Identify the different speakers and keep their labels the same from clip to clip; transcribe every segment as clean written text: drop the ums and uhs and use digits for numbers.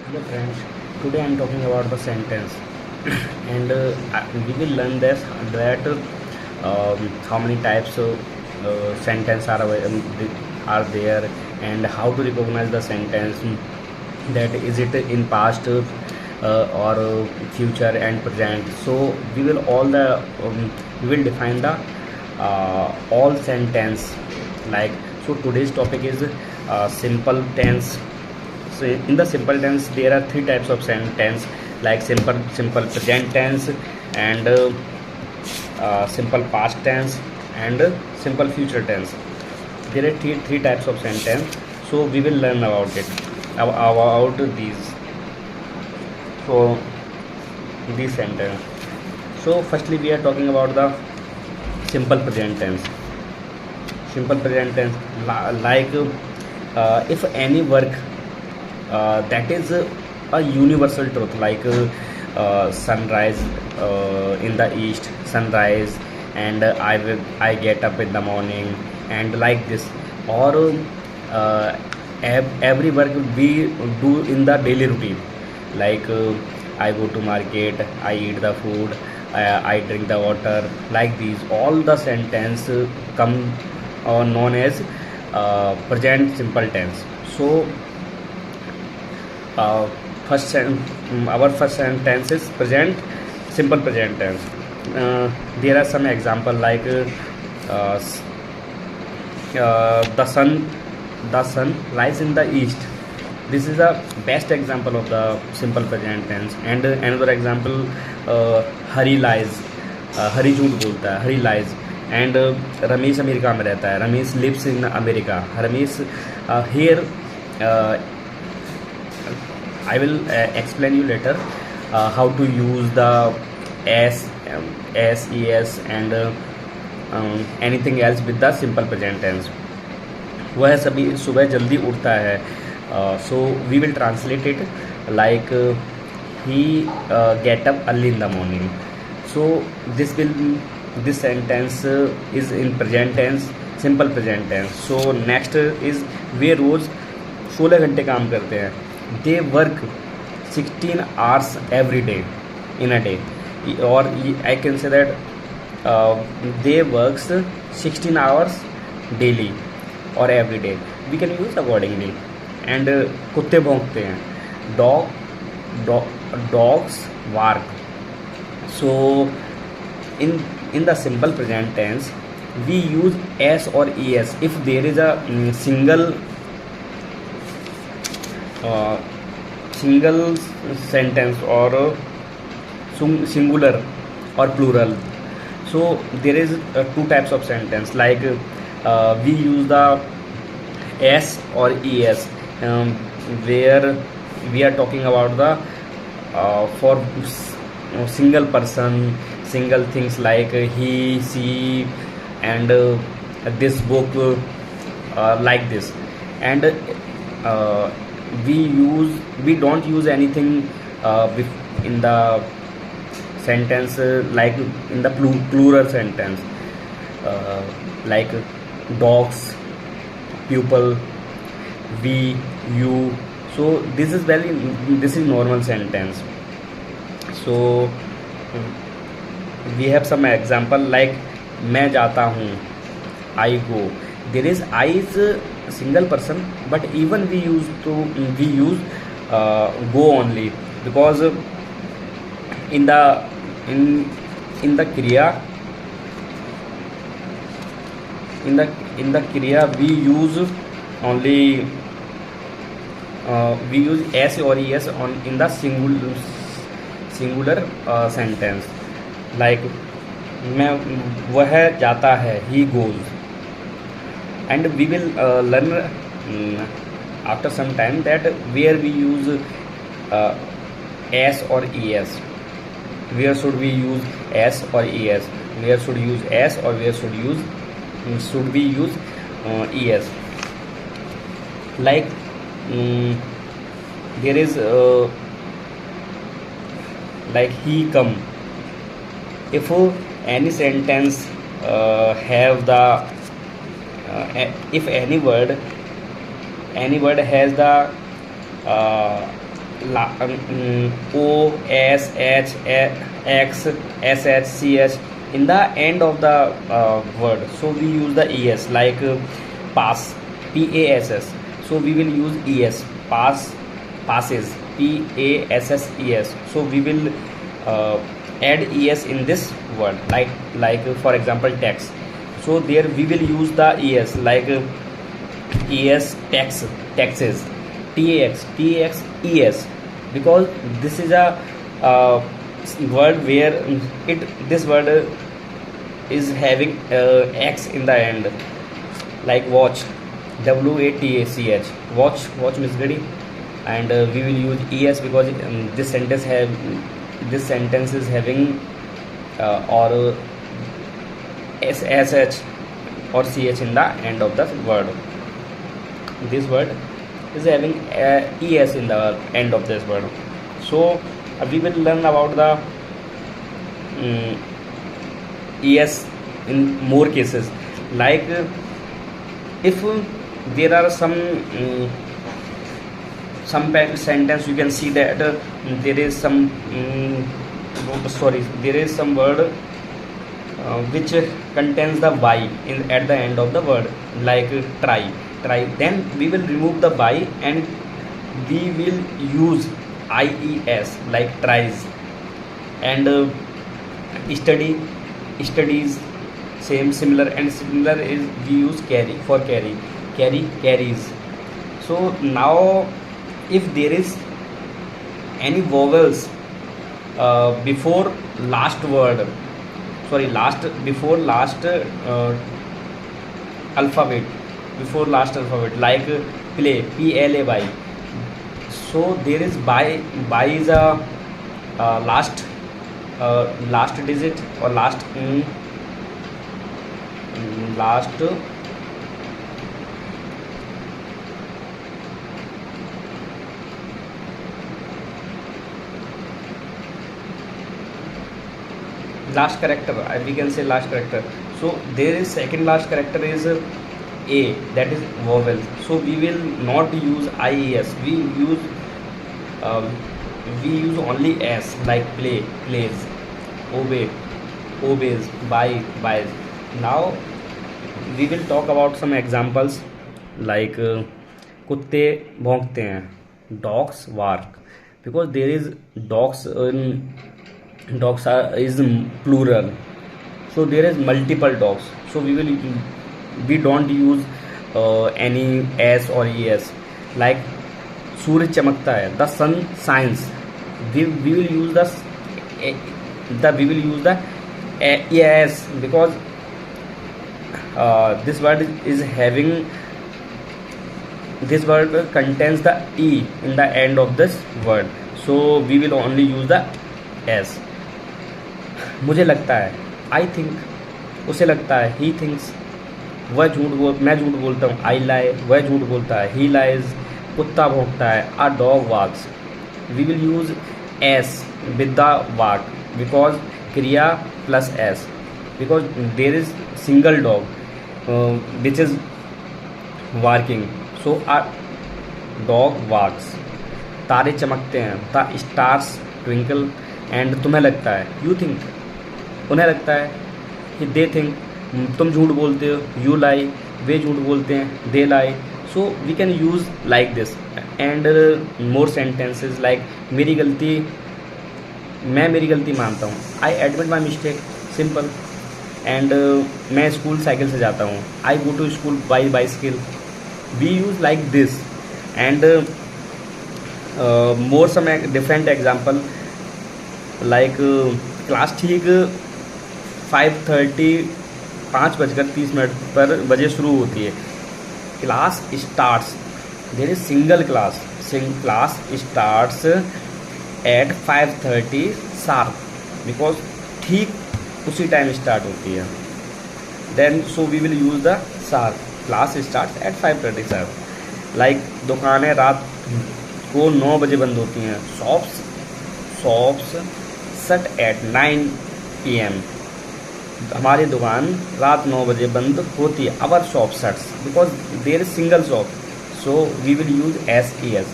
Speaker 1: Hello friends, today I am talking about the sentence and we will learn this that how many types of sentence are there and how to recognize the sentence, that is it in past or future and present. So we will define the all sentence, like. So today's topic is simple tense. So in the simple tense there are three types of sentence, like simple present tense and simple past tense and simple future tense. There are three types of sentence, so we will learn about it, about these. So this sentence. So firstly we are talking about the simple present tense. Simple present tense, like if any work that is a universal truth, like sunrise in the east, sunrise, and I get up in the morning, and like this, or every work we do in the daily routine, like I go to market, I eat the food, I drink the water, like these. All the sentence come known as present simple tense. So uh, our first sentence is present simple present tense. There are some example, like uh, the sun lies in the east. This is the best example of the simple present tense. And another example, Hari lies, हरी झूठ बोलता है, Hari lies. And Ramesh America में रहता है, Ramesh lives in America, Ramesh here I will explain you later how to use the es and anything else with the simple present tense. वह सभी सुबह जल्दी उठता है, so we will translate it like he get up early in the morning. So this sentence is in present tense, simple present tense. So next is वे रोज 16 घंटे काम करते हैं. They work 16 hours every day in a day, or I can say that they works 16 hours daily or every day. We can use accordingly. And कुत्ते भौंकते हैं, dogs bark. So in the simple present tense we use s or es if there is a single sentence or singular or plural. So there is two types of sentence, like we use the s or es where we are talking about the for single person, single things, like he, she, and this book, like this. And we don't use anything in the sentence, like in the plural sentence, like dogs, people, we, you. So this is normal sentence. So we have some example, like मैं जाता हूँ, I go. There is I is a single person, but even we use go only, because in the kriya in the kriya we use only we use s or es on in the singular sentence, like मैं वह जाता है, he goes. And we will learn after some time that where we use s or es, where should we use s or es, where should use s or where should we use es. Like there is like he come. If any sentence have the if any word has the O, S, H, X, SH, CH in the end of the word. So we use the ES, like pass, PASS. So we will use ES, pass, passes, PASSES. So we will add ES in this word, like for example text. So there we will use the ES, like ES tax, taxes, TAX ES, because this is a word where this word is having X in the end, like watch, WATACH, watch Miss Gadi. And we will use ES because this sentence is having or SH or CH in the end of the word. This word is having ES in the end of this word. So we will learn about the ES in more cases, like if there are some sentence, you can see that there is some there is some word which contains the y at the end of the word, like try. Then we will remove the y and we will use IES, like tries. And studies, similar is we use carry for carries. So now if there is any vowels before last word, before last alphabet, like play, PLAY. So there is by is a last digit or last character, we can say last character. So there is second last character is A, that is vowel. So we will not use IES, we use only S, like play, plays, obey, obeys, buys. Now we will talk about some examples, like कुत्ते भौंकते हैं, dogs bark, because there is dogs is plural, so there is multiple dogs. So we don't use any S or ES, like सूरज चमकता है, the sun shines. We will use the ES, because this word contains the E in the end of this word, so we will only use the S. मुझे लगता है, I think. उसे लगता है, he thinks. मैं झूठ बोलता हूँ, I lie. वह झूठ बोलता है, he lies. कुत्ता भौंकता है, a dog barks. We will use S with the bark, because क्रिया plus S, because there is single dog which is barking, so a dog barks. तारे चमकते हैं, the stars twinkle. And तुम्हें लगता है, you think. उन्हें लगता है, they think. तुम झूठ बोलते हो, you lie. वे झूठ बोलते हैं, they lie. So we can use like this. And more sentences, like मेरी गलती, मैं मेरी गलती मानता हूँ, I admit my mistake, simple. And मैं स्कूल साइकिल से जाता हूँ, I go to school by bicycle. We use like this. And more some different example, like class ठीक 5:30 5:30 बजे शुरू होती है. Class starts, there is single class starts at 5:30 sharp, because ठीक उसी टाइम स्टार्ट होती है. Then so we will use the sharp, class starts at 5:30 sharp. Like दुकानें रात को 9 बजे बंद होती हैं. Shops shut at 9 PM. हमारी दुकान रात 9 बजे बंद होती है. Our shop shuts, because there is single shop, so we will use SES.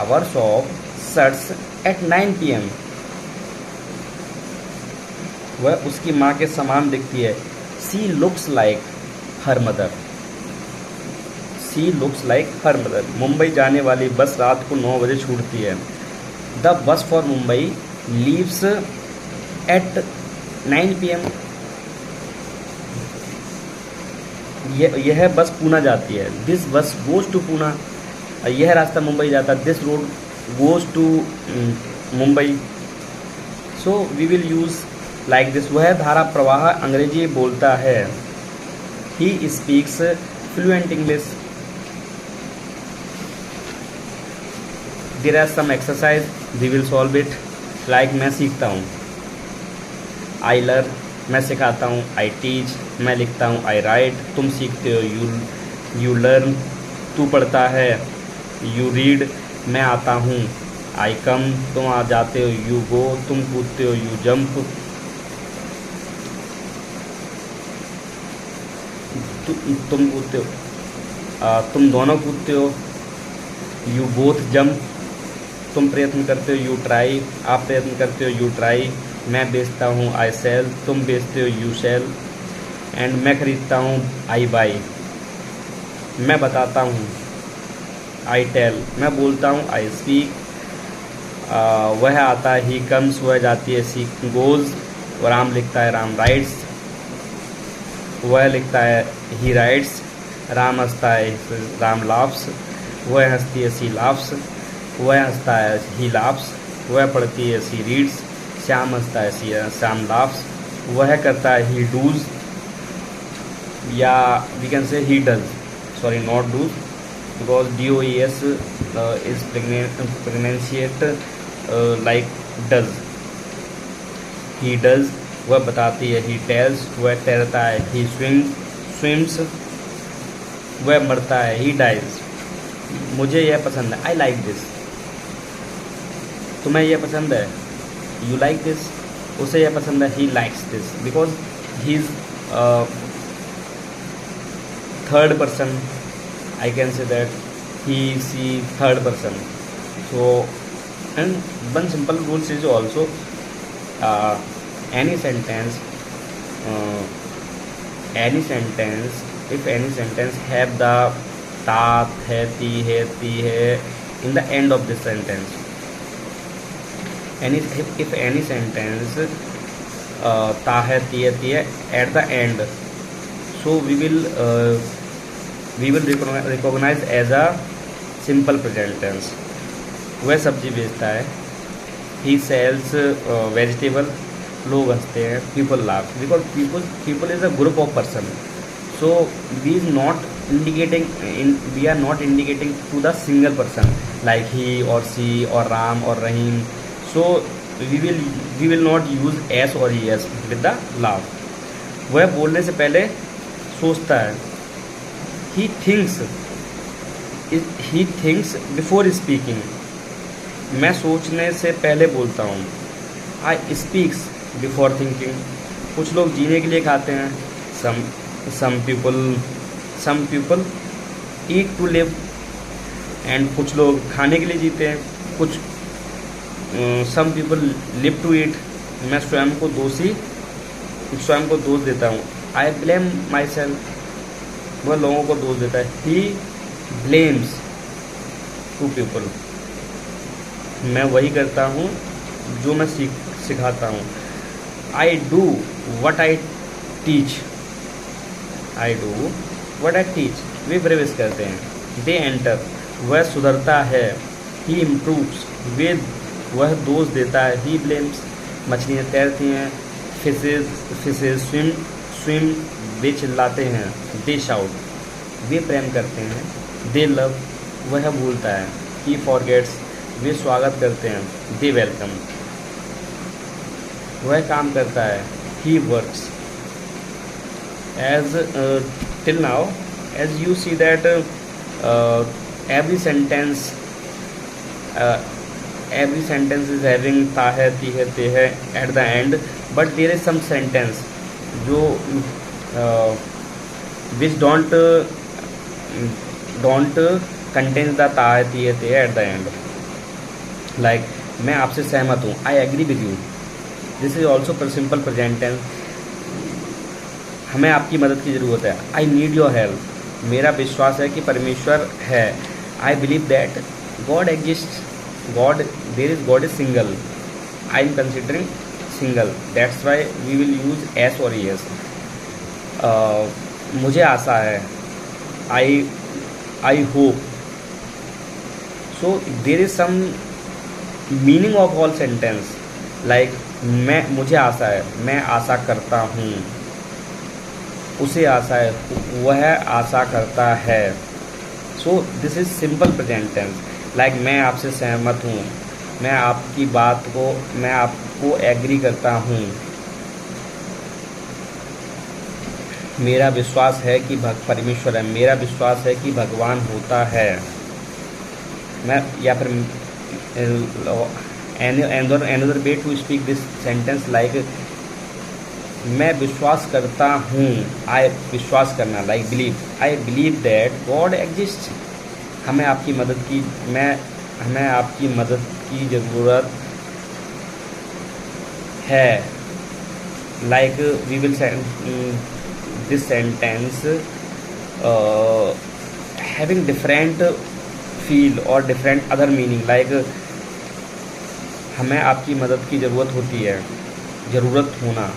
Speaker 1: Our shop shirts at 9 PM। वह उसकी माँ के समान दिखती है। She looks like her mother. She looks like her mother. Mumbai जाने वाली बस रात को 9 बजे छूटती है। The bus for Mumbai leaves eight 9 PM। यह बस पूना जाती है। दिस बस गोज टू पूना। यह रास्ता मुंबई जाता है। This road goes to Mumbai. So we will use like this. वह धारा प्रवाह अंग्रेजी बोलता है। He speaks fluent English. There are some exercise, we will solve it. Like मैं सीखता हूँ, आई लर्न, मैं सिखाता हूँ, आई टीच, मैं लिखता हूँ, आई राइट, तुम सीखते हो, यू लर्न, तू पढ़ता है, यू रीड, मैं आता हूँ, आई कम, तुम आ जाते हो, यू गो, तुम कूदते हो, यू जंप, तुम कूदते हो, तुम दोनों कूदते हो, यू बोथ जंप, तुम प्रयत्न करते हो, यू ट्राई, आप प्रयत्न करते हो, यू ट्राई, मैं बेचता हूँ, आई सेल, तुम बेचते हो, यू सेल, एंड मैं खरीदता हूँ, आई बाई, मैं बताता हूँ, आई टेल, मैं बोलता हूँ, आई स्पीक, वह आता है, ही कम्स, वह जाती है, सी गोज, राम लिखता है, राम राइट्स, वह लिखता है, ही राइट्स, राम हंसता है, राम लाफ्स, वह हंसती है, सी लाफ्स, वह हंसता है, ही लाफ्स, वह पढ़ती है, सी रीड्स, श्याम हंसता है, श्याम लाफ्स, वह करता है, ही डूज, या we can say he does, sorry not does, because DOES is pronunciate like does. He does, वह बताती है, he tells, वह तैरता है, he swims, वह मरता है, he dies, मुझे यह पसंद है, I like this, तुम्हें यह पसंद है, you like this, उसे यह पसंद है, he likes this, because he is third person, I can say that he, she, third person. So, and one simple rule is also any sentence, if any sentence have the ta, hai, ti, hai in the end of the sentence. If any sentence ta hai, ti hai at the end, so we will recognize as a simple present tense. वह सब्जी बेचता है, he sells vegetable, लोग हंसते हैं, people laugh, because people is a group of person, so we are not indicating to the single person like he or she or Ram or Rahim, so we will not use s or es with the laugh. वह बोलने से पहले सोचता है, he thinks before speaking, मैं सोचने से पहले बोलता हूँ, I speaks before thinking. कुछ लोग जीने के लिए खाते हैं, some people eat to live, and कुछ लोग खाने के लिए जीते हैं, कुछ some people live to eat. मैं स्वयं को दोष देता हूँ, I blame myself, वह लोगों को दोष देता है, he blames two people, मैं वही करता हूँ जो मैं सिखाता हूँ, I do what I teach, वे प्रवेश करते हैं, they enter, वह सुधरता है, he improves, वह दोष देता है, he blames, मछलियाँ तैरती हैं, fishes swim, वे चिल्लाते हैं, they shout, वे प्रेम करते हैं, they love, वह भूलता है, he forgets, वे स्वागत करते हैं, they welcome, वह काम करता है, he works. As till now, as you see that every sentence is having ta hai, ti hai, te hai at the end, but there is some sentence जो which don't contain the ta hai, ti hai, te hai at the end. Like मैं आपसे सहमत हूँ, I agree with you. This is also पर simple present tense. हमें आपकी मदद की ज़रूरत है, आई नीड योर हेल्प। मेरा विश्वास है कि परमेश्वर है, I believe that God exist. God, there is God is single, I am considering single, that's why we will use S और एस। मुझे आशा है, I hope. So there is some meaning of all sentence, like मुझे आशा है, मैं आशा करता हूँ, उसे आशा है, वह आशा करता है। So this is simple present tense. Like मैं आपसे सहमत हूँ, मैं आपको एग्री करता हूँ, मेरा विश्वास है कि परमेश्वर है, मेरा विश्वास है कि भगवान होता है। मैं या फिर another way to speak this sentence like मैं विश्वास करता हूँ, आई विश्वास करना, like believe, I believe that God exist. हमें आपकी मदद की ज़रूरत है। Like we will this sentence having different feel और डिफरेंट अदर मीनिंग, लाइक हमें आपकी मदद की ज़रूरत होती है, ज़रूरत होना,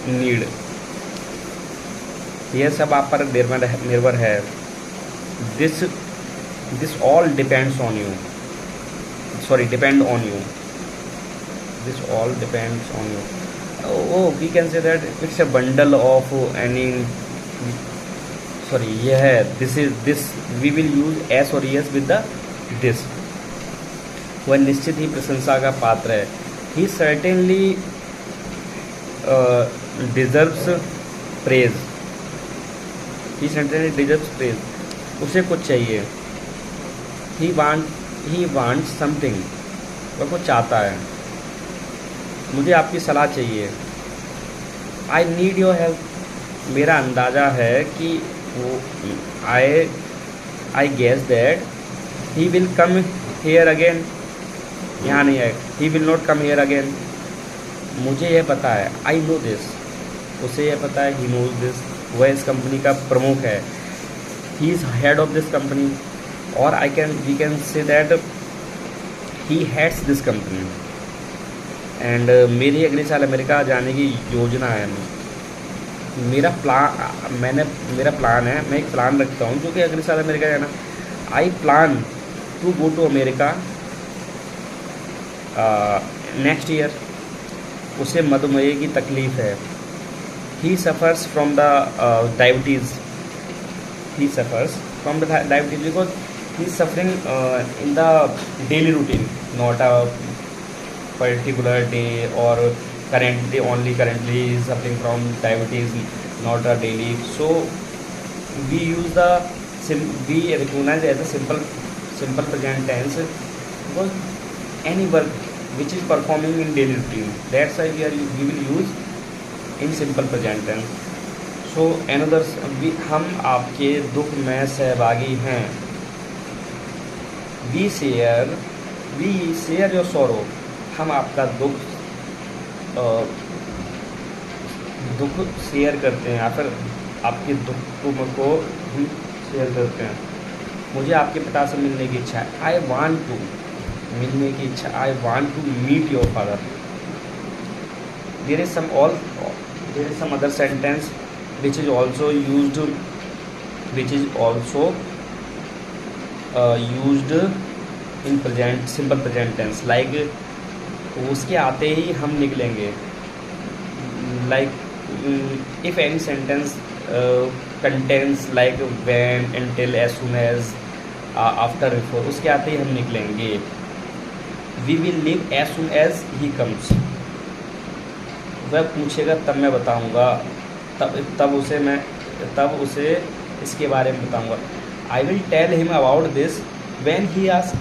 Speaker 1: नीड, यह सब आप पर निर्भर है। This all depends on you, sorry depend on you, this all depends on you. oh we can say that it's a bundle of any, sorry यह है, this we will use s और es with the this। वह निश्चित ही प्रशंसा का पात्र है, he certainly deserves praise, he certainly deserves praise। उसे कुछ चाहिए, he wants something, वह कुछ चाहता है। मुझे आपकी सलाह चाहिए, आई नीड योर हेल्प। मेरा अंदाज़ा है कि वो I guess that he will come here again, यहाँ नहीं है, he will not come here again. मुझे यह पता है, आई नो दिस, उसे यह पता है, ही नोज दिस, वह इस कंपनी का प्रमुख है, he is head of this company, और we can say that he heads this company. And मेरी अगले साल अमेरिका जाने की योजना है। मेरा प्लान है, मैं एक प्लान रखता हूँ जो कि अगले साल अमेरिका जाना। I plan to go to America next year. उसे मधुमेह की तकलीफ़ है, he suffers from the diabetes, he suffers from the diabetes because he is suffering in the daily routine, not a particular day or currently he is suffering from diabetes, not a daily. So we we recognize as a simple present tense because any work which is performing in daily routine, that's why we will use in simple present tense. So another, हम आपके दुख में सहभागी हैं, we share your sorrow. हम आपका दुख share करते हैं, या फिर आपके दुख को हम शेयर करते हैं। मुझे आपके पिता से मिलने की इच्छा है, आई वांट टू, मिलने की इच्छा, I want to meet your father. There is some other sentence which is also used in simple present tense, like उसके आते ही हम निकलेंगे, like if any sentence contains like when, until, as soon as, after, before, उसके आते ही हम निकलेंगे। we will leave as soon as he comes। वह पूछेगा तब मैं बताऊंगा, तब उसे इसके बारे में बताऊंगा। I will tell him about this when he ask.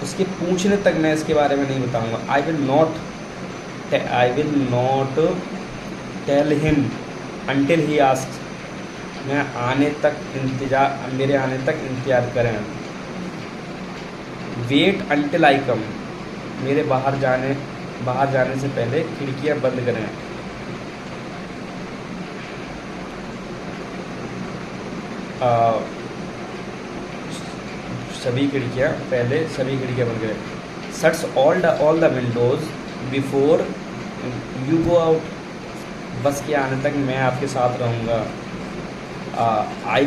Speaker 1: उसके पूछने तक मैं इसके बारे में नहीं बताऊंगा। I will not tell him until he ask. मेरे आने तक इंतज़ार करें। वेट अंटिल आई कम, मेरे बाहर जाने से पहले खिड़कियां बंद करें। आ, सभी खिड़कियां बंद करें। Shuts all the Windows before you go out, बस के आने तक मैं आपके साथ रहूँगा। I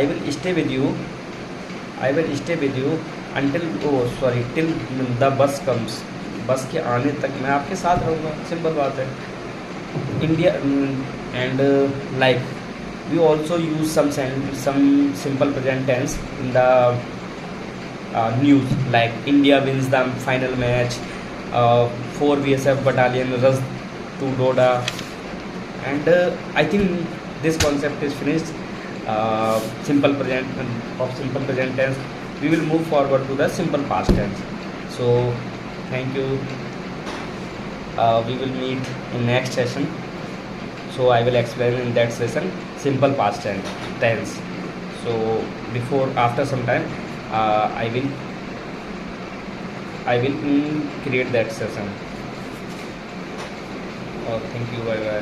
Speaker 1: will stay with you until till the bus comes, बस के आने तक मैं आपके साथ रहूँगा। सिंपल बात है। India and like we also use some simple present tense in the news, like India wins the final match, 4 BSF battalion rushed to Doda, and I think this concept is finished. Simple present tense. We will move forward to the simple past tense. So, thank you. We will meet in next session. So I will explain in that session simple past tense. So after some time, I will create that session. Thank you. Bye bye.